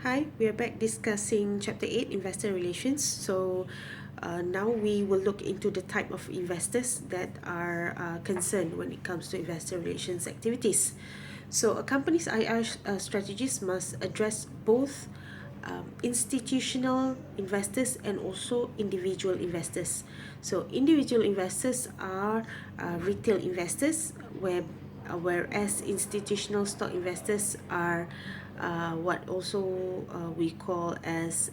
Hi, we are back discussing Chapter 8 Investor Relations. Now we will look into the type of investors that are concerned when it comes to investor relations activities. So, a company's IR strategies must address both institutional investors and also individual investors. So, individual investors are retail investors, whereas institutional stock investors are what also we call as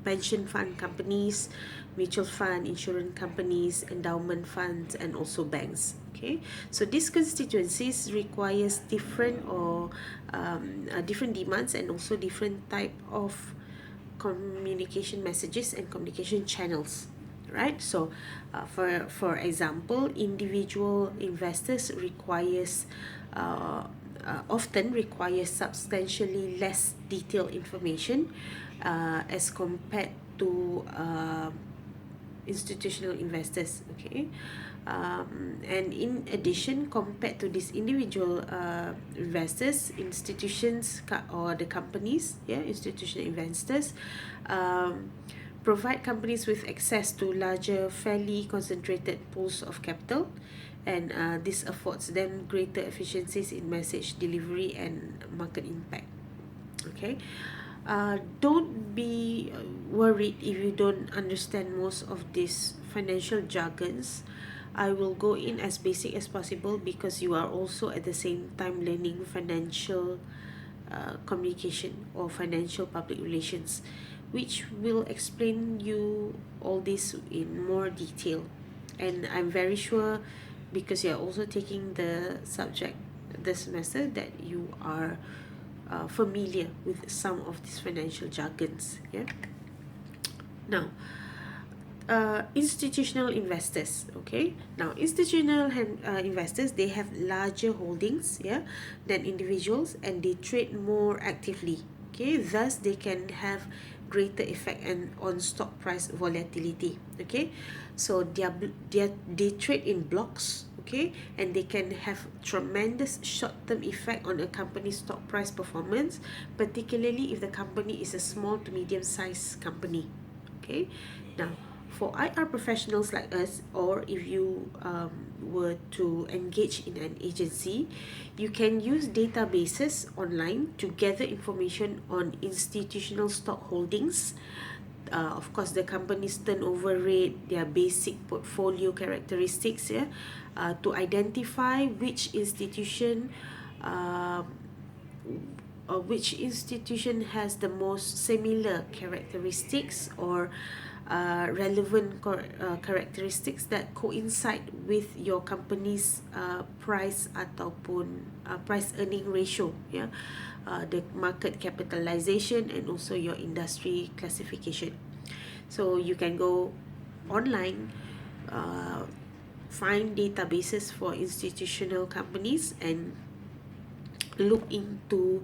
pension fund companies, mutual fund, insurance companies, endowment funds, and also banks. Okay, so these constituencies requires different demands and also different type of communication messages and communication channels, right? For example, individual investors often requires substantially less detailed information as compared to institutional investors. Okay, and in addition, compared to these individual investors, or the companies, institutional investors provide companies with access to larger, fairly concentrated pools of capital, and this affords them greater efficiencies in message delivery and market impact. Okay, don't be worried if you don't understand most of these financial jargons. I will go in as basic as possible because you are also at the same time learning financial communication or financial public relations, which will explain you all this in more detail. And I'm very sure, because you're also taking the subject this semester, that you are familiar with some of these financial jargons. Yeah. Now, institutional investors. Okay, now investors, they have larger holdings, than individuals, and they trade more actively. Okay, thus they can have greater effect and on stock price volatility. Okay, so they trade in blocks. Okay, and they can have tremendous short-term effect on a company's stock price performance, particularly if the company is a small to medium-sized company. Okay, now for IR professionals like us, or if you were to engage in an agency, you can use databases online to gather information on institutional stock holdings. Of course, the company's turnover rate, their basic portfolio characteristics, to identify uh, which institution has the most similar characteristics or relevant characteristics that coincide with your company's price ataupun price earning ratio, the market capitalization, and also your industry classification. So you can go online, uh, find databases for institutional companies, and look into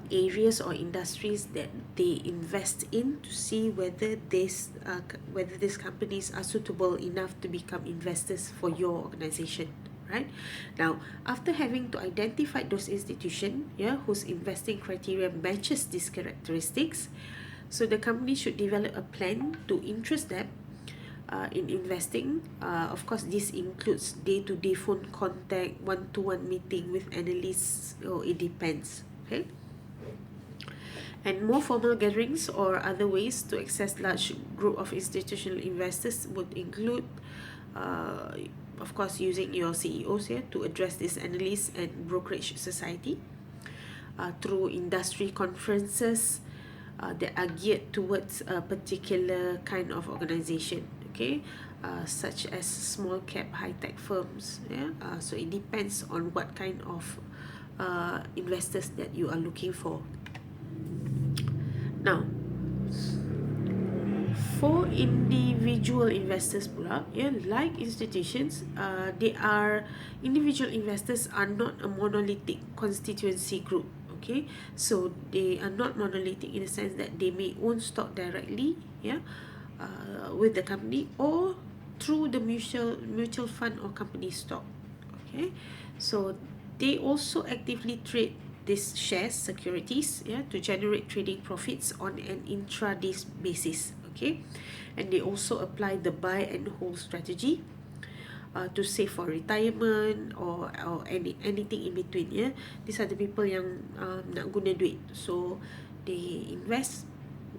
areas or industries that they invest in to see whether these companies are suitable enough to become investors for your organization. Right now, after having to identify those institutions, whose investing criteria matches these characteristics, so the company should develop a plan to interest them in investing. Of course, this includes day-to-day phone contact, one-to-one meeting with analysts, or it depends. Okay, and more formal gatherings or other ways to access large group of institutional investors would include, uh, of course, using your CEOs here to address these analysts and brokerage society, through industry conferences that are geared towards a particular kind of organization. Okay, such as small cap high tech firms. So it depends on what kind of investors that you are looking for. Now, for individual investors pula, like institutions, individual investors are not a monolithic constituency group. Okay, so they are not monolithic in the sense that they may own stock directly, with the company, or through the mutual fund or company stock. Okay, so they also actively trade these shares, securities, yeah, to generate trading profits on an intraday basis. Okay, and they also apply the buy and hold strategy to save for retirement or anything in between. Yeah, these are the people yang nak guna duit, so they invest.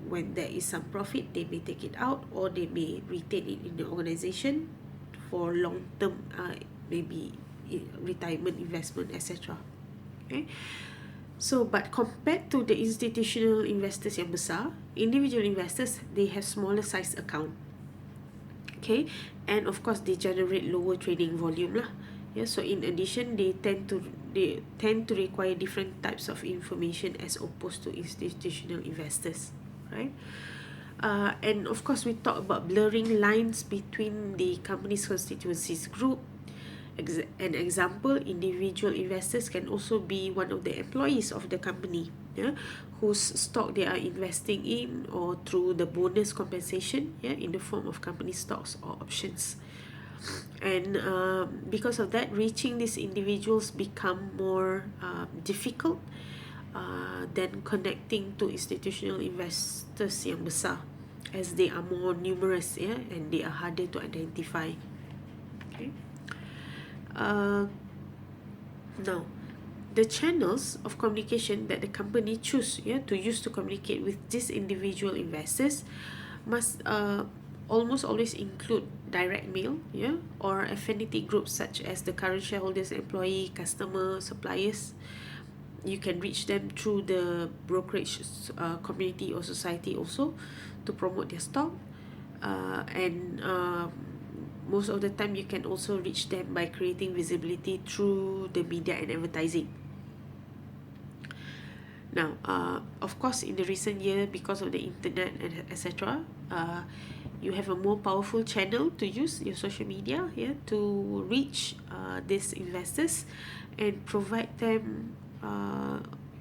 When there is some profit, they may take it out, or they may retain it in the organization for long term, maybe retirement investment, etc. Okay, so but compared to the institutional investors yang besar, individual investors, they have smaller size account. Okay, and of course they generate lower trading volume lah. Yeah, so in addition, they tend to require different types of information as opposed to institutional investors, right? And of course, we talk about blurring lines between the company's constituencies group. An example, individual investors can also be one of the employees of the company, yeah, whose stock they are investing in, or through the bonus compensation, yeah, in the form of company stocks or options. And because of that, reaching these individuals become more difficult than connecting to institutional investors yang besar, as they are more numerous, yeah, and they are harder to identify. Okay. Now, the channels of communication that the company choose, yeah, to use to communicate with these individual investors must almost always include direct mail, yeah, or affinity groups such as the current shareholders, employee, customer, suppliers. You can reach them through the brokerage community or society also to promote their stock, and most of the time you can also reach them by creating visibility through the media and advertising. Now, of course, in the recent year, because of the internet and etc., you have a more powerful channel to use your social media, yeah, to reach these investors and provide them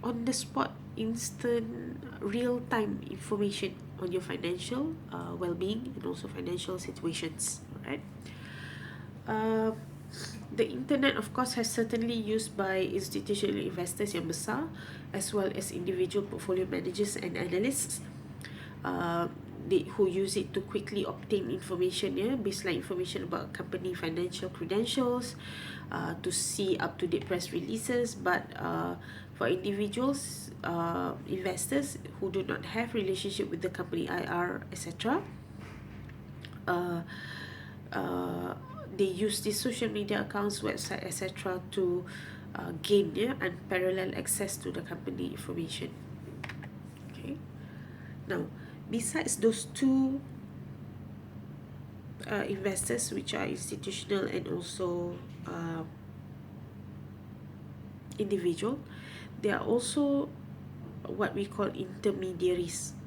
on the spot, instant, real time information on your financial well-being and also financial situations. Right. The internet, of course, has certainly used by institutional investors yang besar, as well as individual portfolio managers and analysts, who use it to quickly obtain information, yeah, baseline information about company financial credentials, to see up-to-date press releases. But for individuals, investors who do not have relationship with the company IR, etc., they use these social media accounts, website, etc., to gain, yeah, unparalleled access to the company information. Okay. Now, besides those two investors, which are institutional and also individual, there are also what we call intermediaries.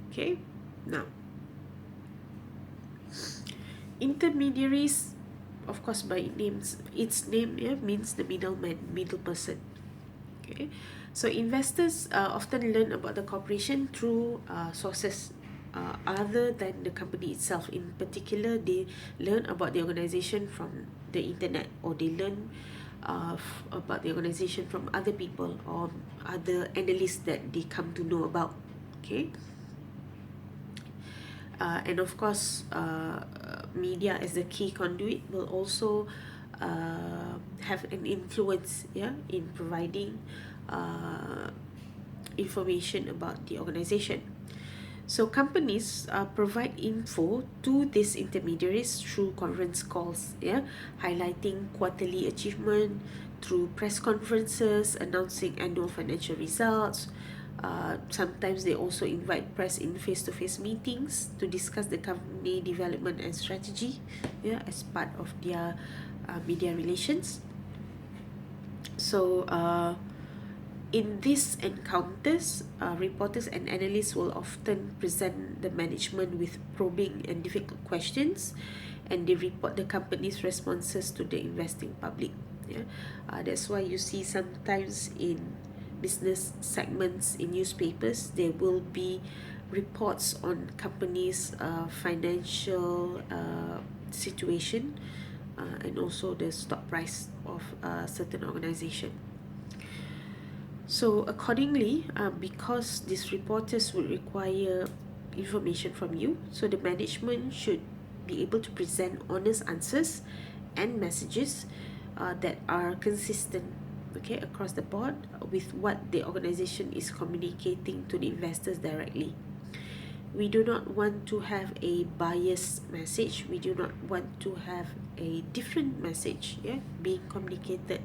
Okay. Now, intermediaries, of course, by its name, yeah, means the middleman, middle person. Okay, so investors often learn about the corporation through sources other than the company itself. In particular, they learn about the organization from the internet, or they learn about the organization from other people or other analysts that they come to know about. Okay. And of course, media as the key conduit will also have an influence, yeah, in providing information about the organization. So companies provide info to these intermediaries through conference calls, yeah, highlighting quarterly achievement, through press conferences announcing annual financial results. Sometimes they also invite press in face-to-face meetings to discuss the company development and strategy, yeah, as part of their media relations. So in these encounters, reporters and analysts will often present the management with probing and difficult questions, and they report the company's responses to the investing public. Yeah, that's why you see sometimes in business segments in newspapers, there will be reports on companies' financial situation, and also the stock price of a certain organization. So accordingly, because these reporters would require information from you, so the management should be able to present honest answers and messages that are consistent, okay, across the board with what the organization is communicating to the investors directly. We do not want to have a biased message. We do not want to have a different message, yeah, being communicated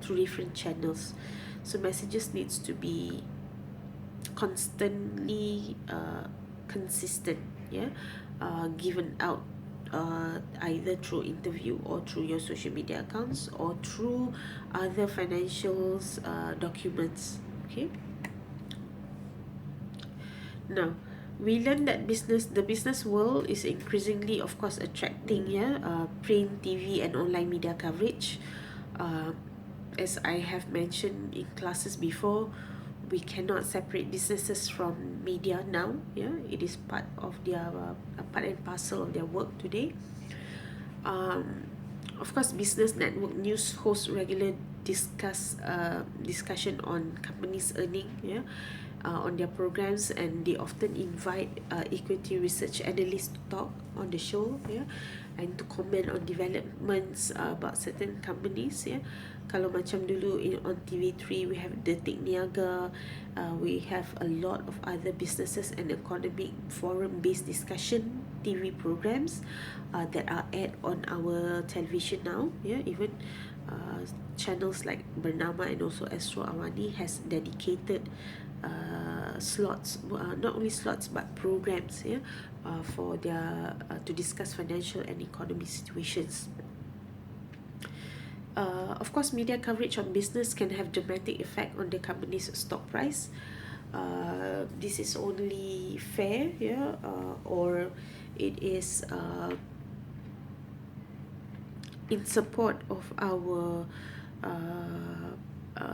through different channels. So messages needs to be constantly consistent, yeah, given out either through interview or through your social media accounts or through other financials documents, okay. Now, we learned that the business world is increasingly, of course, attracting, yeah, print, TV, and online media coverage. Uh, as I have mentioned in classes before, we cannot separate businesses from media now. Yeah, it is part of their part and parcel of their work today. Um, of course, business network news hosts regular discussion on companies' earning, yeah, on their programs, and they often invite equity research analysts to talk on the show, yeah, and to comment on developments about certain companies, yeah. Kalau macam dulu on TV3 we have Detik Niaga, we have a lot of other businesses and economic forum based discussion TV programs that are aired on our television now, yeah. Even channels like Bernama and also Astro Awani has dedicated slots, not only slots but programs, yeah, for their to discuss financial and economic situations. Of course, media coverage on business can have dramatic effect on the company's stock price. This is only fair, yeah, or it is in support of our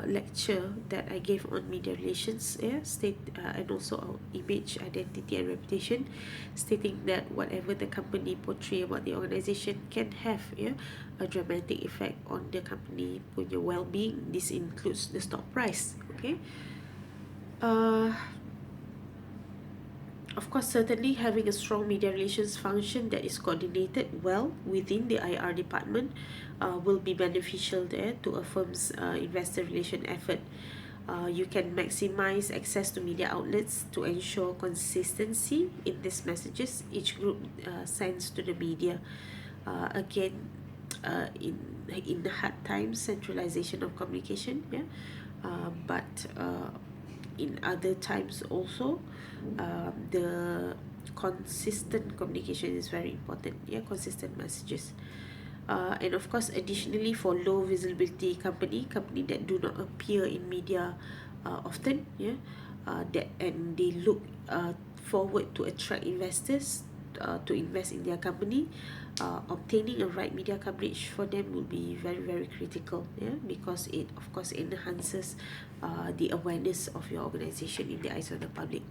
lecture that I gave on media relations, yeah, and also our image, identity, and reputation, stating that whatever the company portray about the organization can have, yeah, a dramatic effect on the company punya well-being. This includes the stock price, okay. Uh, of course, certainly having a strong media relations function that is coordinated well within the IR department will be beneficial there to a firm's investor relation effort. You can maximize access to media outlets to ensure consistency in these messages each group sends to the media. Again, in the hard times, centralization of communication, yeah, but in other times also, the consistent communication is very important, yeah, consistent messages. And of course, additionally, for low visibility company that do not appear in media often, yeah, that and they look forward to attract investors to invest in their company, obtaining a right media coverage for them will be very very critical, yeah, because it of course enhances the awareness of your organization in the eyes of the public.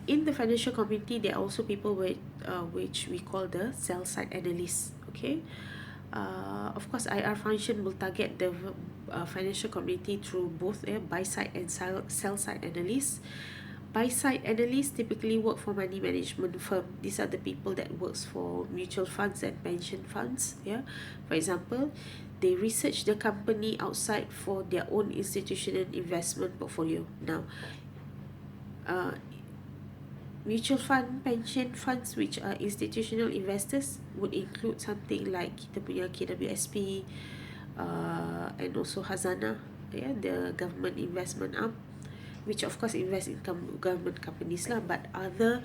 In the financial community, there are also people which we call the sell side analysts, okay. Of course, IR function will target the financial community through both buy side and sell side analysts. Buy side analysts typically work for money management firm. These are the people that works for mutual funds and pension funds, yeah. For example, they research the company outside for their own institutional investment portfolio. Now, uh, mutual fund, pension funds which are institutional investors would include something like kita punya KWSP, and also Hazana, yeah, the government investment arm, which of course invest in government companies lah, but other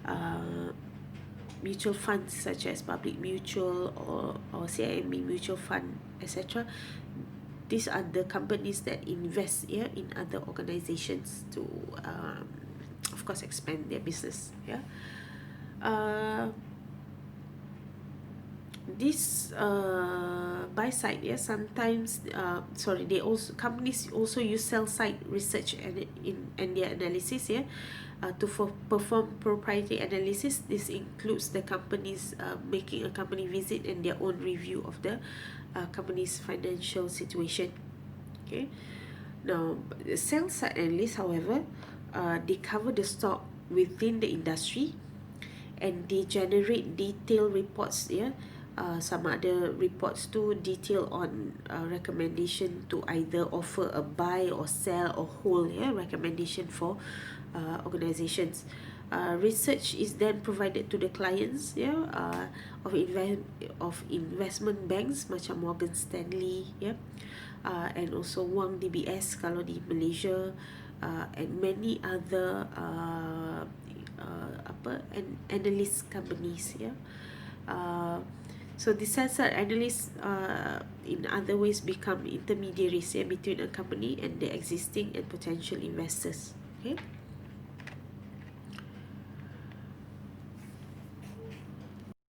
uh, mutual funds such as Public Mutual or CIMB Mutual Fund, etc. These are the companies that invest, yeah, in other organizations to of course expand their business, yeah. uh, this buy side, yeah, sometimes sorry, they also, companies also use sell side research and their analysis, yeah, to perform proprietary analysis. This includes the companies making a company visit and their own review of the company's financial situation. Okay, now the sell side analysts, however, they cover the stock within the industry, and they generate detailed reports, yeah, some other reports too, detail on recommendation to either offer a buy or sell or hold, yeah, recommendation for organizations. Research is then provided to the clients, yeah, of investment banks macam Morgan Stanley, yeah, and also Wang DBS kalau di Malaysia, and many other analyst companies, yeah. So the sell-side analysts, in other ways, become intermediaries, yeah, between a company and the existing and potential investors. Okay.